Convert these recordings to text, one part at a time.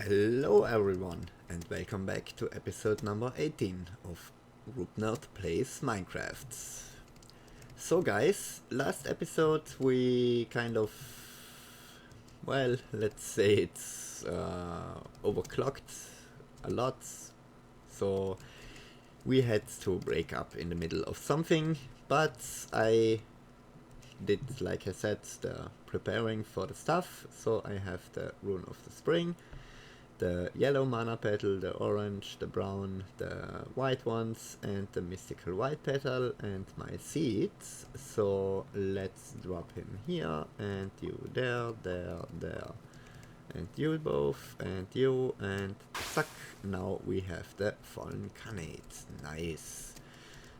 Hello everyone and welcome back to episode number 18 of Nerd Plays Minecraft. So guys, last episode we let's say it's overclocked a lot. So we had to break up in the middle of something, but I did, like I said, the preparing for the stuff. So I have the Rune of the Spring, the yellow mana petal, the orange, the brown, the white ones, and the mystical white petal, and my seeds. So let's drop him here, and you there, and you both, and you, and suck. Now we have the fallen Khanate. Nice.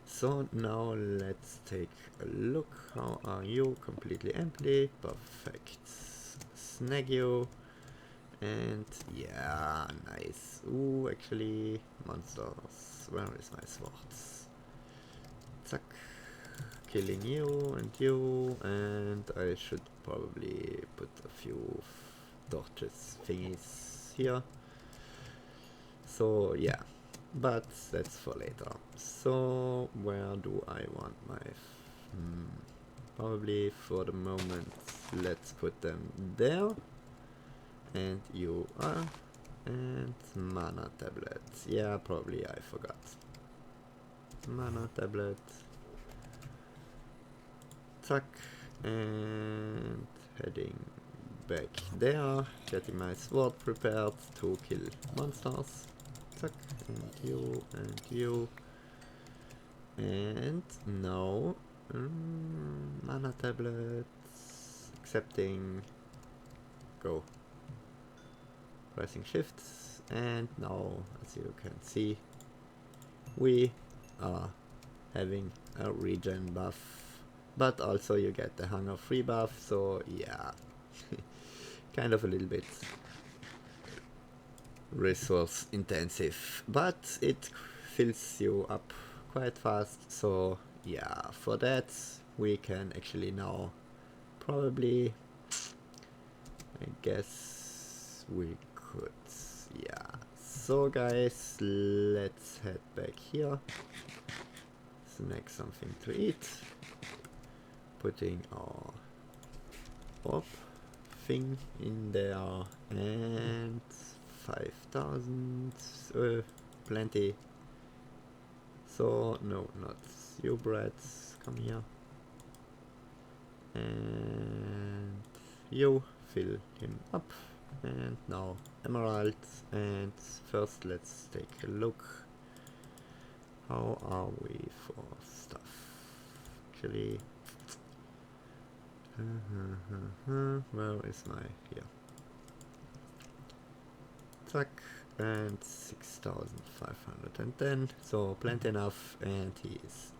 So now let's take a look. How are you? Completely empty. Perfect. Snag you. And yeah, nice. Ooh, actually, monsters. Where is my swords? Zack. Killing you, and I should probably put a few torches thingies here. So yeah, but that's for later. So where do I want my... probably for the moment, let's put them there. And you are, and mana tablet. Yeah, probably I forgot. Mana tablet. Zack, and heading back there, getting my sword prepared to kill monsters. Zack, and you, and you. And now, mana tablet, accepting, go. Pressing shift, and now, as you can see, we are having a regen buff, but also you get the hunger free buff. So yeah, kind of a little bit resource intensive, but it fills you up quite fast. So yeah, for that we can actually now probably, I guess we could, yeah. So guys, let's head back here, snack something to eat, putting our orb thing in there, and 5,000, plenty. So no, not you brats, come here, and you fill him up. And now emeralds, and first let's take a look. How are we for stuff? Actually, where is my, here, Zack, and 6,510, so plenty enough, and he is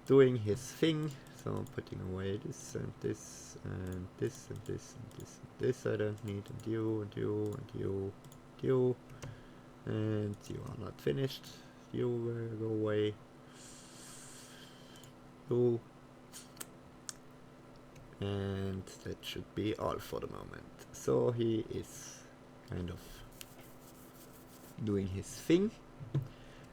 doing his thing. So putting away this and this and this and this and this and this I don't need, and you and you and you and you, and you are not finished. You go away. You, and that should be all for the moment. So he is kind of doing his thing,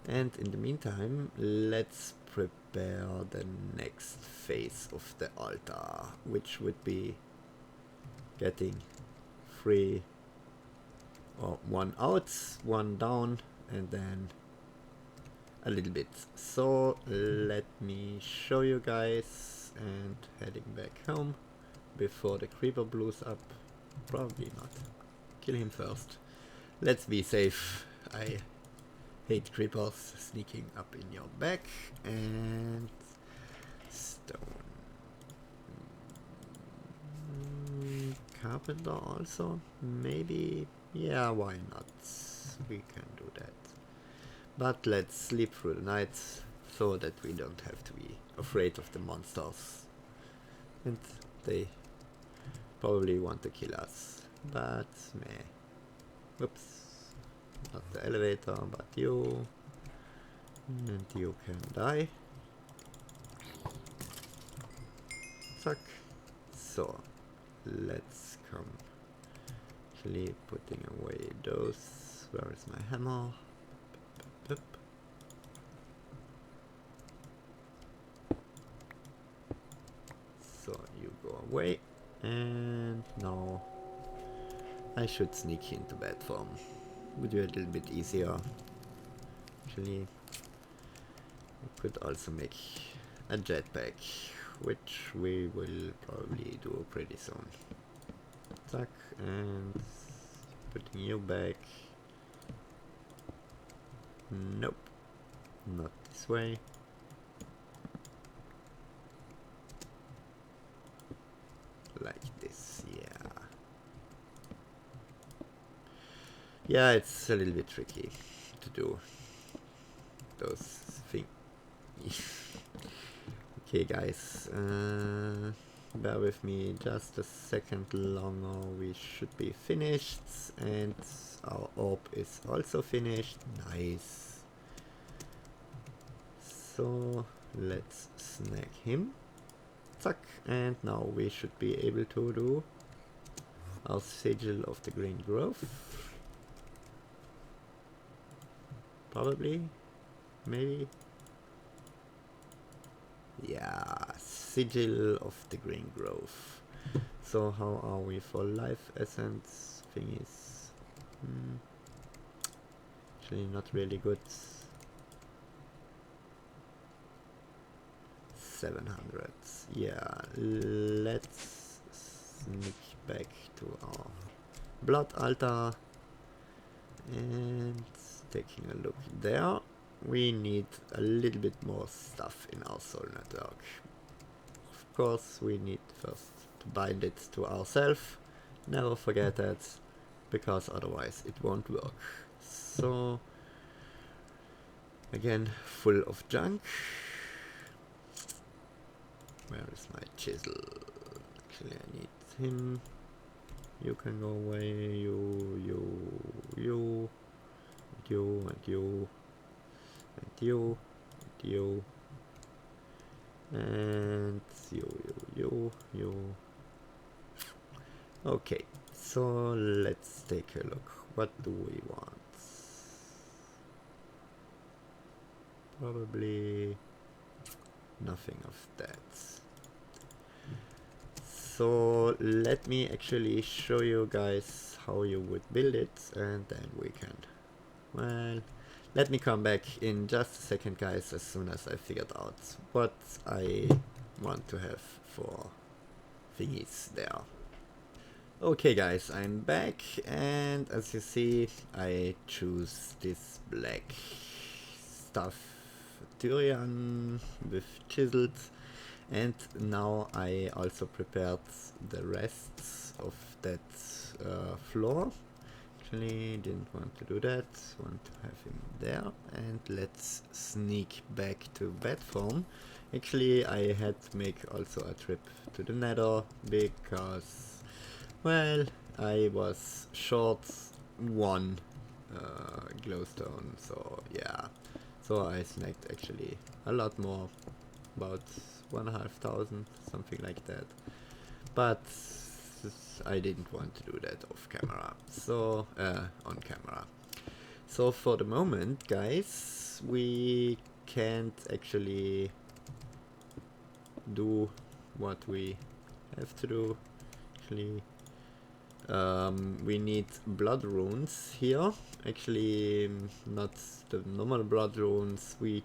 and in the meantime let's prepare the next phase of the altar, which would be getting 3 or 1 out, 1 down, and then a little bit. So let me show you guys, and heading back home before the creeper blows up. Probably not. Kill him first. Let's be safe. I hate creepers sneaking up in your back. And stone. Carpenter also, maybe. Yeah, why not? We can do that. But let's sleep through the night so that we don't have to be afraid of the monsters. And they probably want to kill us, but meh. Whoops. Not the elevator, but you. And you can die. Zack. So, let's come. Actually putting away those. Where is my hammer? Pip. So you go away, and now I should sneak into bed form. Would be a little bit easier. Actually, I could also make a jetpack, which we will probably do pretty soon. Tack, and putting you back. Nope, not this way. Like this, yeah. Yeah, it's a little bit tricky to do those things. Okay, guys, bear with me just a second longer. We should be finished, and our orb is also finished. Nice. So let's snag him. Zack, and now we should be able to do our sigil of the green growth. Probably, maybe. Yeah, sigil of the green growth. So how are we for life essence thingies? Actually not really good. 700. Yeah, let's sneak back to our blood altar and taking a look there. We need a little bit more stuff in our soul network. Of course, we need first to bind it to ourselves. Never forget that, because otherwise it won't work. So, again, full of junk. Where is my chisel? Actually, I need him. You can go away. You, and you. And you, and you. Okay, so let's take a look. What do we want? Probably nothing of that. So let me actually show you guys how you would build it, and then we can, well, let me come back in just a second, guys, as soon as I figured out what I want to have for thingies there. Okay, guys, I'm back, and as you see, I choose this black stuff durian with chiseled, and now I also prepared the rest of that floor. Actually didn't want to do that, want to have him there, and let's sneak back to bed form. Actually, I had to make also a trip to the nether because, well, I was short one glowstone, so yeah. So I snagged actually a lot more, about 1,500, something like that. But I didn't want to do that off camera, so on camera. So for the moment, guys, we can't actually do what we have to do. Actually, we need blood runes here. Actually, not the normal blood runes. We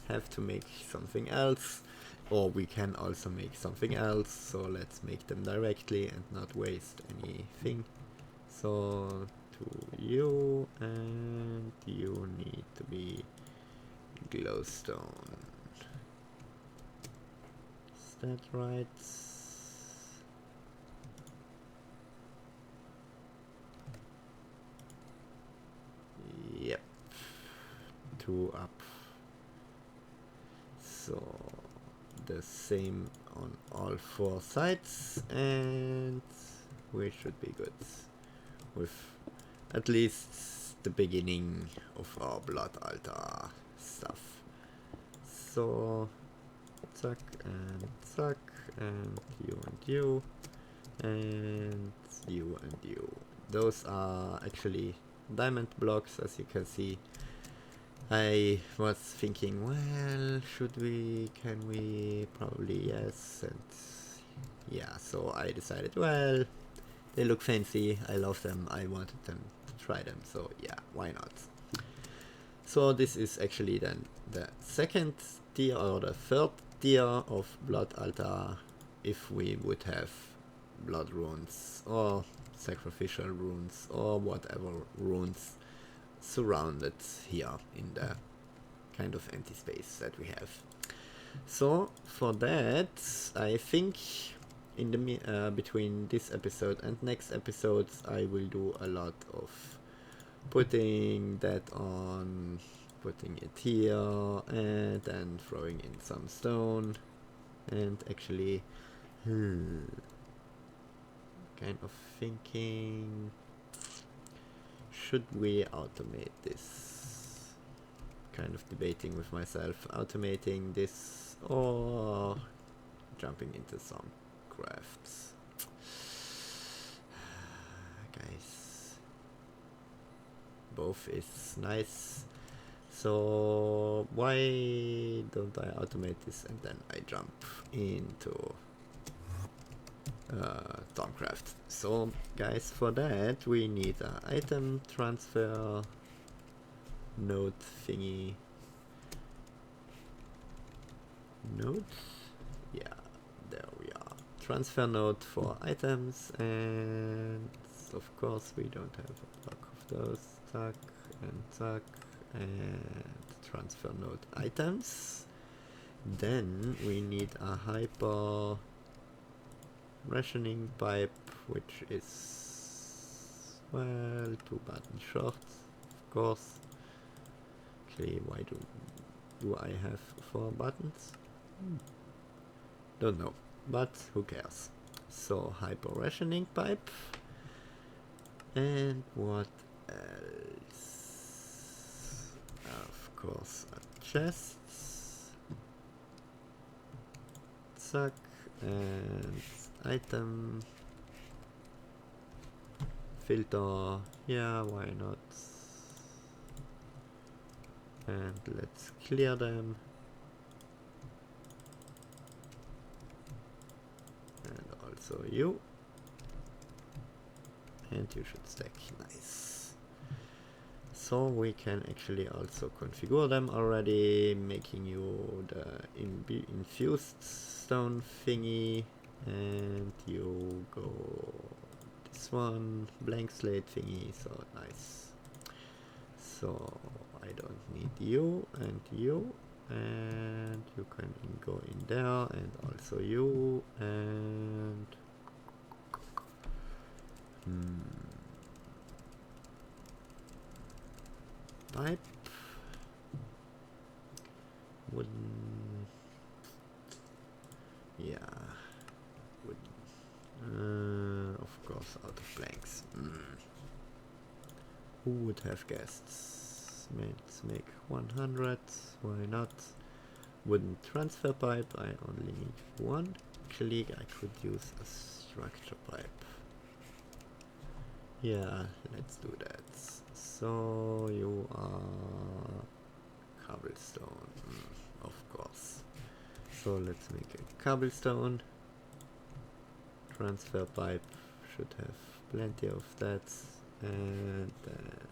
have to make something else, or we can also make something else. So let's make them directly and not waste anything. So to you, and you need to be glowstone. Is that right? Yep. 2 up. So the same on all 4 sides, and we should be good with at least the beginning of our blood altar stuff. So zack, and you and you, and you and you. Those are actually diamond blocks, as you can see. I was thinking, well, can we? Probably yes, and yeah, so I decided, well, they look fancy, I love them, I wanted them to try them, so yeah, why not? So this is actually then the second tier or the third tier of blood altar if we would have blood runes or sacrificial runes or whatever runes surrounded here in the kind of empty space that we have. So for that, I think in the between this episode and next episodes, I will do a lot of putting that on, putting it here, and then throwing in some stone, and actually kind of thinking, should we automate this? Kind of debating with myself, automating this or jumping into some crafts. Guys, both is nice, so why don't I automate this and then I jump into Thaumcraft. So guys, for that we need an item transfer node thingy. Node? Yeah, there we are. Transfer node for items, and of course we don't have a block of those. Tuck and tuck, and transfer node items. Then we need a hyper rationing pipe, which is, well, 2 button short, of course. Actually, why do I have 4 buttons? Don't know, but who cares. So hyper rationing pipe, and what else? Of course, a chest, suck, and item filter, yeah, why not? And let's clear them, and also you, and you should stack. Nice. So we can actually also configure them already, making you the infused stone thingy, and you go this one, blank slate thingy, so nice. So I don't need you, and you can go in there, and also you, and pipe, wooden, yeah, wooden, of course out of blanks. Who would have guessed? Let's make 100, why not? Wooden transfer pipe, I only need 1. Actually, I could use a structure pipe. Yeah, let's do that. So you are cobblestone, of course. So let's make a cobblestone. Transfer pipe should have plenty of that. And then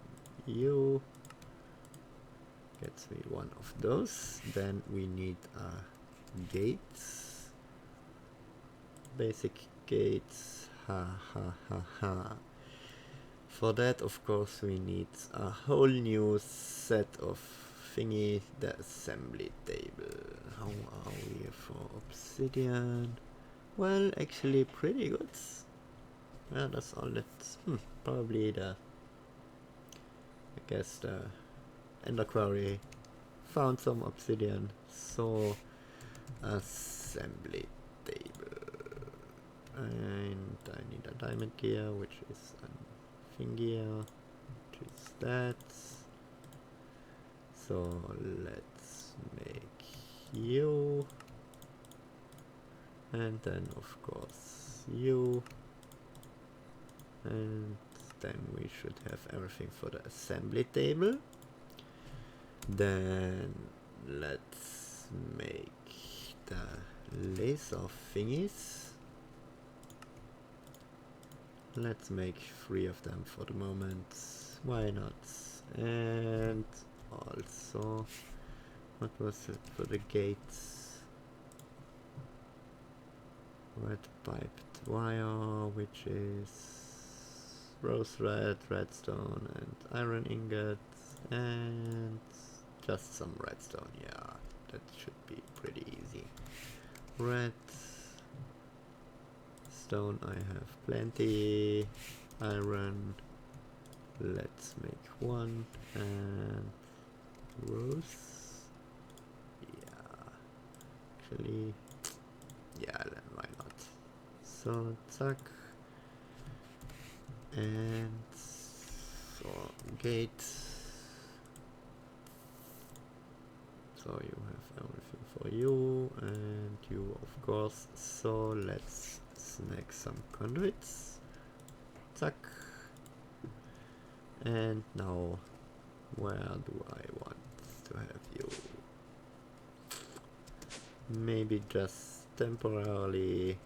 you gets me 1 of those. Then we need a gate, basic gates. Ha ha ha ha. For that, of course, we need a whole new set of thingy, the assembly table. How are we for obsidian? Well, actually pretty good. Yeah, that's all that's probably I guess the Ender Quarry found some obsidian, so assembly table. And I need a diamond gear, which is a thing gear, which is that. So let's make you, and then of course you, and then we should have everything for the assembly table. Then let's make the laser thingies. Let's make 3 of them for the moment. Why not? And also, what was it for the gates? Red piped wire, which is rose red, redstone, and iron ingots, and just some redstone. Yeah, that should be pretty easy. Red stone I have plenty. Iron, let's make 1, and rose. Yeah, actually, yeah, then why not? So zack, and so gate. So you have everything for you, and you of course. So let's snag some conduits. Zack. And now, where do I want to have you? Maybe just temporarily.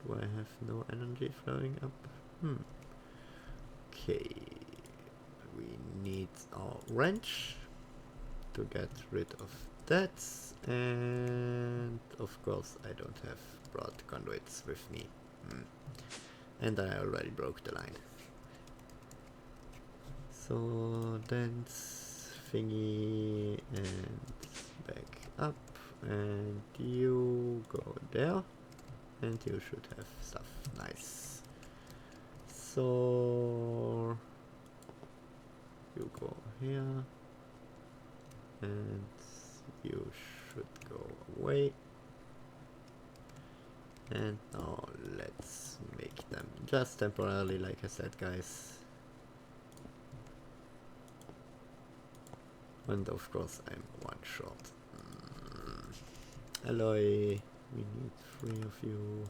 Do I have no energy flowing up? Okay. We need our wrench to get rid of that. And of course I don't have broad conduits with me. And I already broke the line. So dance thingy and back up, and you go there, and you should have stuff. Nice. So you go here, and you should go away. And now let's make them just temporarily, like I said, guys. And of course I'm 1 short. Alloy, we need 3 of you,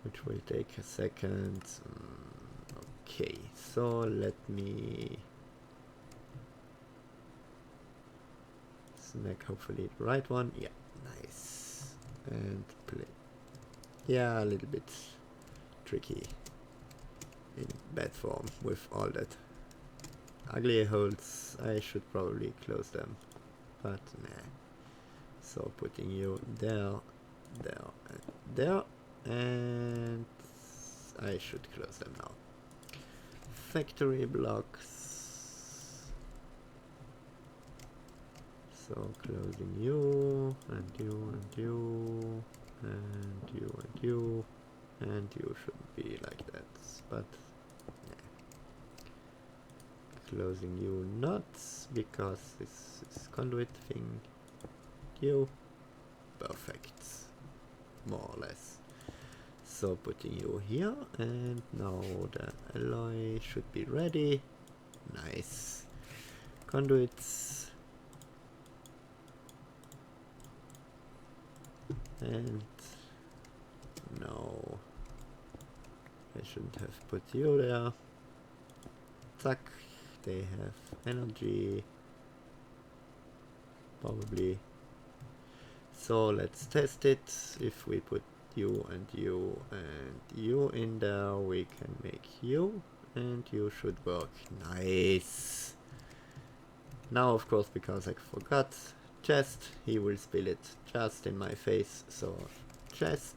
which will take a second. Okay, so let me snag hopefully the right one. Yeah, nice. And play. Yeah, a little bit tricky in bad form with all that ugly holes. I should probably close them, but nah. So putting you there, there, and there, and I should close them now. Factory blocks. So closing you, and you, and you, and you, and you, and you should be like that, but closing you not, because this is conduit thing. You perfect, more or less. So putting you here, and now the alloy should be ready. Nice. Conduits, and no, I shouldn't have put you there. Zack. They have energy, probably. So let's test it. If we put you and you and you in there, we can make you, and you should work. Nice. Now of course, because I forgot, chest, he will spill it just in my face, so chest.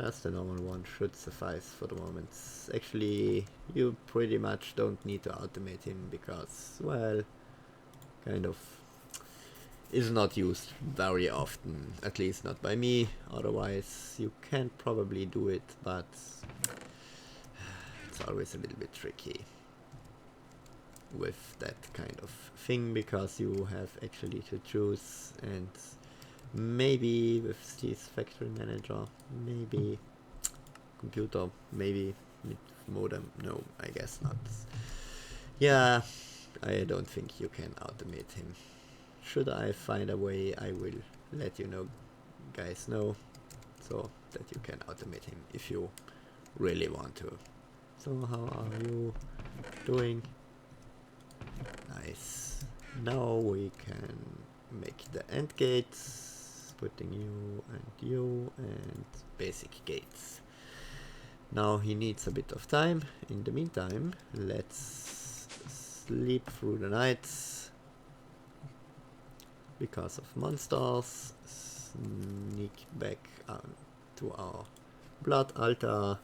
Just a normal one should suffice for the moment. Actually, you pretty much don't need to automate him because, well, kind of is not used very often, at least not by me. Otherwise, you can probably do it, but it's always a little bit tricky with that kind of thing because you have actually to choose, and maybe with this factory manager, maybe computer, maybe with modem. No, I guess not. Yeah, I don't think you can automate him. Should I find a way, I will let you know, guys know, so that you can automate him if you really want to. So how are you doing? Nice. Now we can make the end gates, putting you and basic gates. Now he needs a bit of time. In the meantime, let's sleep through the nights because of monsters. Sneak back to our blood altar,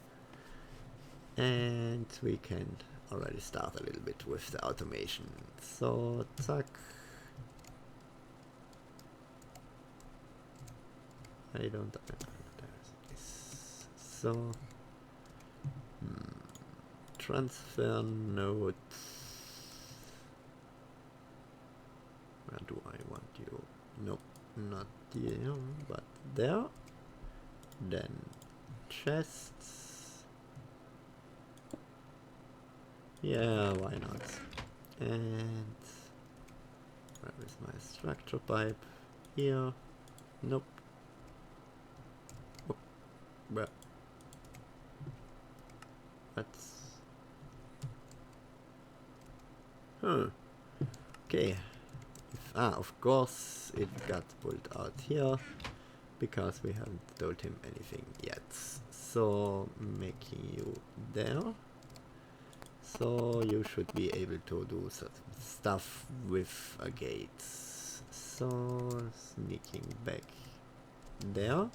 and we can already start a little bit with the automation. So, zack. I don't. There's this. So, transfer nodes. Where do I want you? Nope, not here, but there. Then chests. Yeah, why not? And where is my structure pipe? Here. Nope. Oh, where? That's... Okay. Of course it got pulled out here because we haven't told him anything yet. So making you there. So you should be able to do some stuff with a gate. So sneaking back there.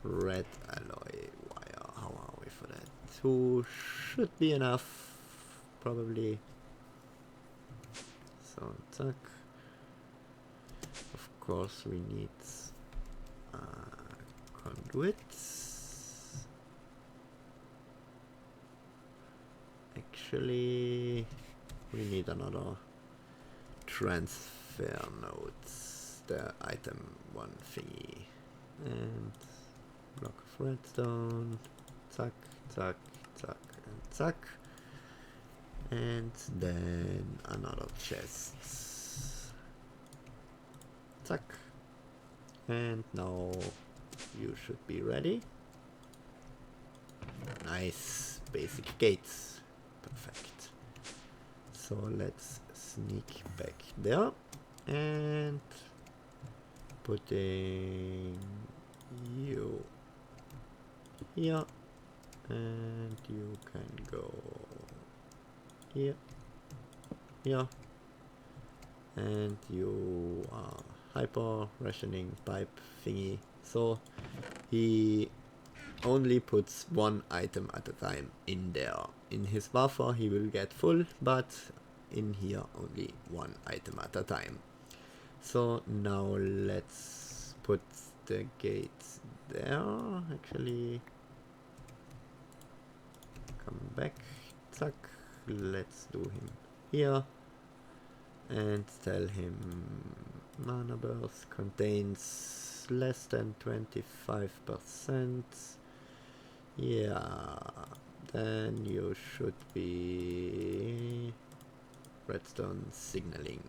Red alloy wire. How are we for that? 2 should be enough, probably. So zack. Of course we need conduits. Actually, we need another transfer nodes. The item 1 thingy. And block of redstone. Zack, zack, zack, and zack. And then another chest. Zack. And now you should be ready. Nice. Basic gates. Perfect. So let's sneak back there. And putting you here. And you can go here. Here. And you are hyper rationing pipe thingy. So he only puts 1 item at a time in there. In his buffer he will get full, but in here only 1 item at a time. So now let's put the gate there. Actually, come back. Zack. Let's do him here. And tell him mana burst contains less than 25%. Yeah, then you should be redstone signaling.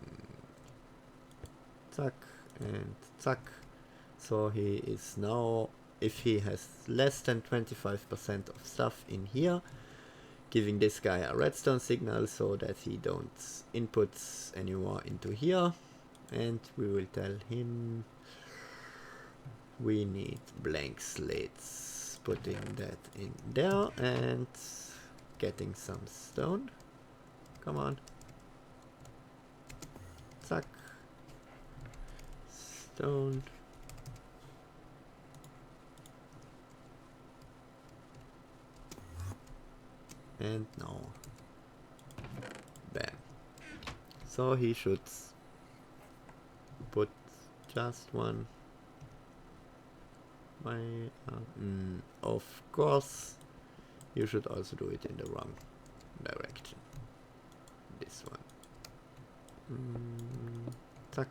Zack and zack. So he is now, if he has less than 25% of stuff in here, giving this guy a redstone signal so that he don't input anymore into here. And we will tell him we need blank slates, putting that in there and getting some stone. Come on. Zack. Stone. And now, bam. So he should put just 1. Of course, you should also do it in the wrong direction. This one. Zack.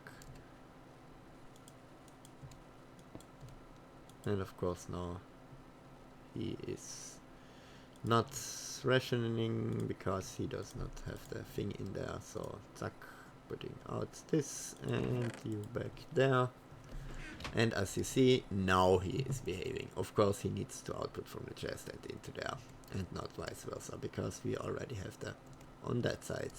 And of course now he is not rationing because he does not have the thing in there. So zack, putting out this and you back there. And as you see, now he is behaving. Of course, he needs to output from the chest and into there, and not vice versa, because we already have the on that side.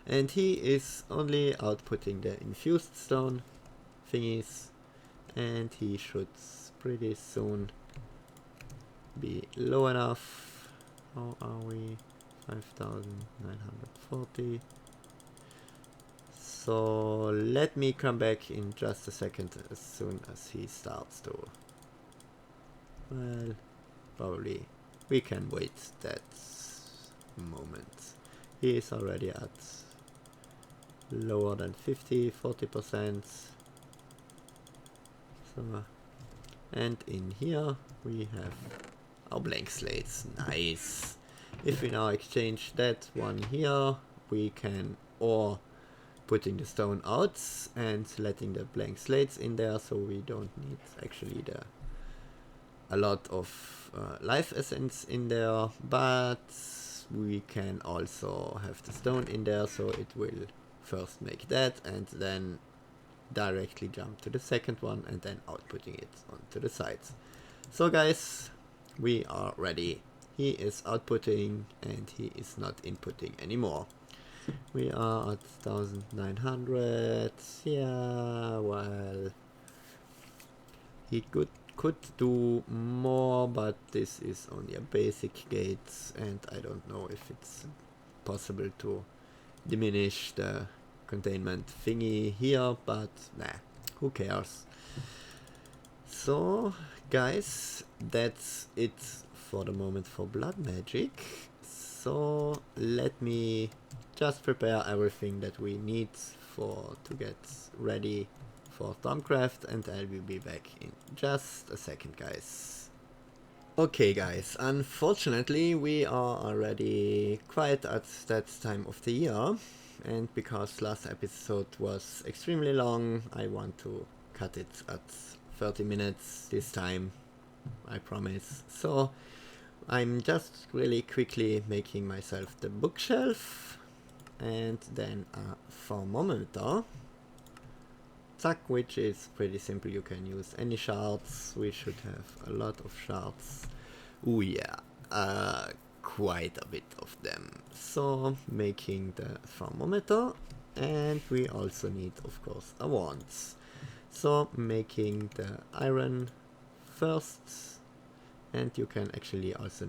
And he is only outputting the infused stone thingies, and he should pretty soon be low enough. How are we? 5,940. So let me come back in just a second as soon as he starts to... Well, probably we can wait that moment. He is already at lower than 40%. So, and in here we have our blank slates. Nice. If we now exchange that one here, we can, or putting the stone out and letting the blank slates in there, so we don't need actually a lot of life essence in there, but we can also have the stone in there, so it will first make that and then directly jump to the second one and then outputting it onto the sides. So guys, we are ready. He is outputting and he is not inputting anymore. We are at 1900. Yeah, well, he could do more, but this is only a basic gate and I don't know if it's possible to diminish the containment thingy here, but nah, who cares. So guys, that's it for the moment for blood magic. So let me just prepare everything that we need to get ready for Thaumcraft, and I will be back in just a second, guys. Okay guys, unfortunately we are already quite at that time of the year, and because last episode was extremely long, I want to cut it at 30 minutes this time, I promise. So I'm just really quickly making myself the bookshelf and then a thermometer, which is pretty simple. You can use any shards. We should have a lot of shards. Oh yeah, quite a bit of them. So making the thermometer, and we also need of course a wand. So making the iron first, and you can actually also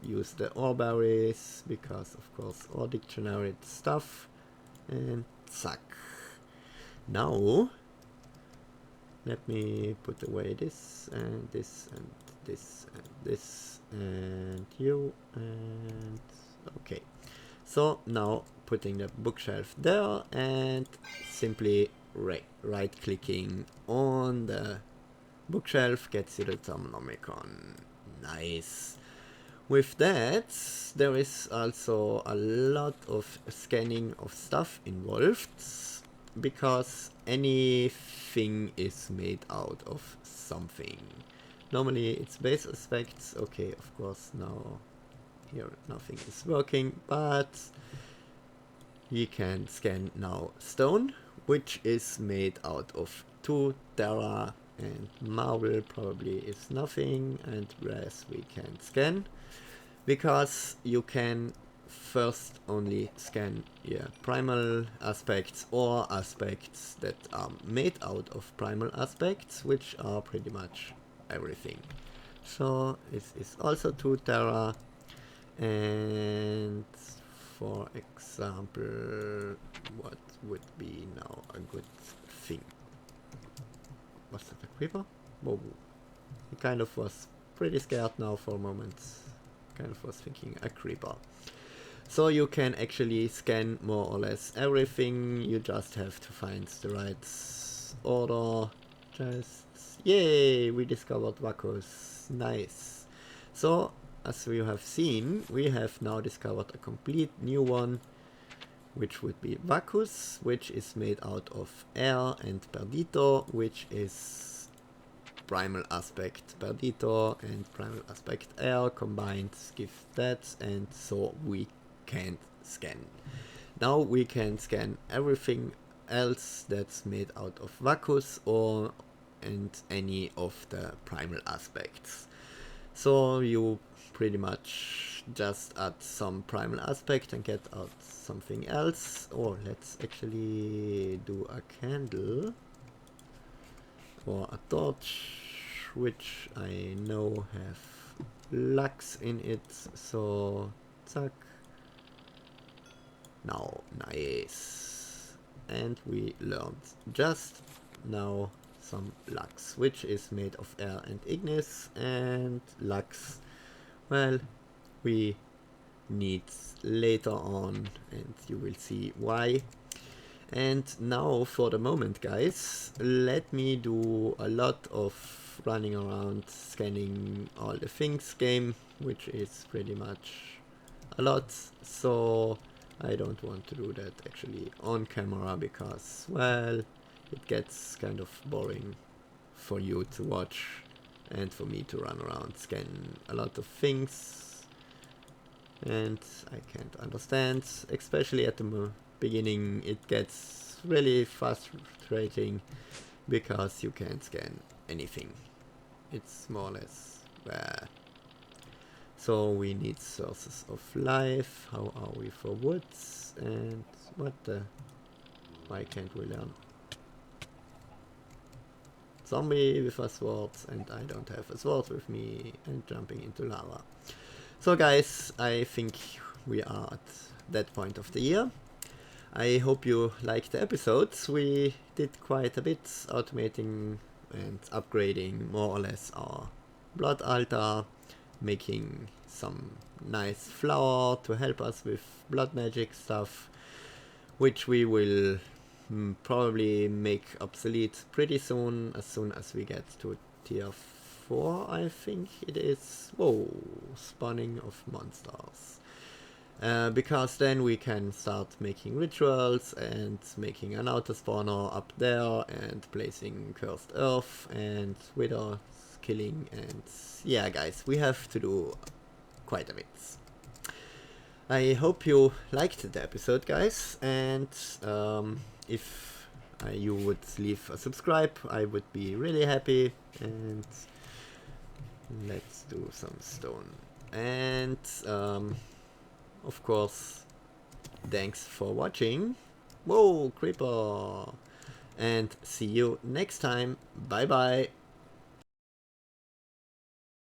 use the ore berries, because of course ore dictionary stuff, and zack. Now let me put away this and this and this and this and you, and okay. So now putting the bookshelf there and simply right clicking on the bookshelf gets you the Thermonomicon. Nice. With that, there is also a lot of scanning of stuff involved, because anything is made out of something. Normally it's base aspects. Okay, of course now here nothing is working, but you can scan now stone, which is made out of 2 Terra, and marble probably is nothing, and brass we can scan, because you can first only scan primal aspects or aspects that are made out of primal aspects, which are pretty much everything. So this is also 2 Terra, and for example, what would be now a good thing? Was that a creeper? Whoa. He kind of was pretty scared now for a moment. Kind of was thinking a creeper. So you can actually scan more or less everything. You just have to find the right order. Yay! We discovered Vacus. Nice. So as we have seen, we have now discovered a complete new one, which would be Vacus, which is made out of air, and Perdito, which is primal aspect Perdito and primal aspect air combined give that, and so we can scan. Now we can scan everything else that's made out of Vacus, or and any of the primal aspects. So you pretty much just add some primal aspect and get out something else. Or let's actually do a candle or a torch, which I know have lux in it. So zack. Now, nice. And we learned just now some lux, which is made of air and ignis, and lux, well, we need later on, and you will see why. And now for the moment, guys, let me do a lot of running around scanning all the things game, which is pretty much a lot, so I don't want to do that actually on camera because, well, it gets kind of boring for you to watch and for me to run around scan a lot of things, and I can't understand, especially at the beginning it gets really frustrating because you can't scan anything. It's more or less bad. So we need sources of life. How are we for woods? And what the? Why can't we learn? Zombie with a sword, and I don't have a sword with me, and jumping into lava. So guys, I think we are at that point of the year. I hope you liked the episodes. We did quite a bit automating and upgrading more or less our blood altar, making some nice flour to help us with blood magic stuff, which we will probably make obsolete pretty soon as we get to tier 4, I think it is. Whoa, spawning of monsters. Because then we can start making rituals and making an auto spawner up there and placing cursed earth and wither killing, and yeah guys, we have to do quite a bit. I hope you liked the episode, guys, and if you would leave a subscribe, I would be really happy. And let's do some stone, and of course, thanks for watching. Whoa, creeper! And see you next time. Bye bye.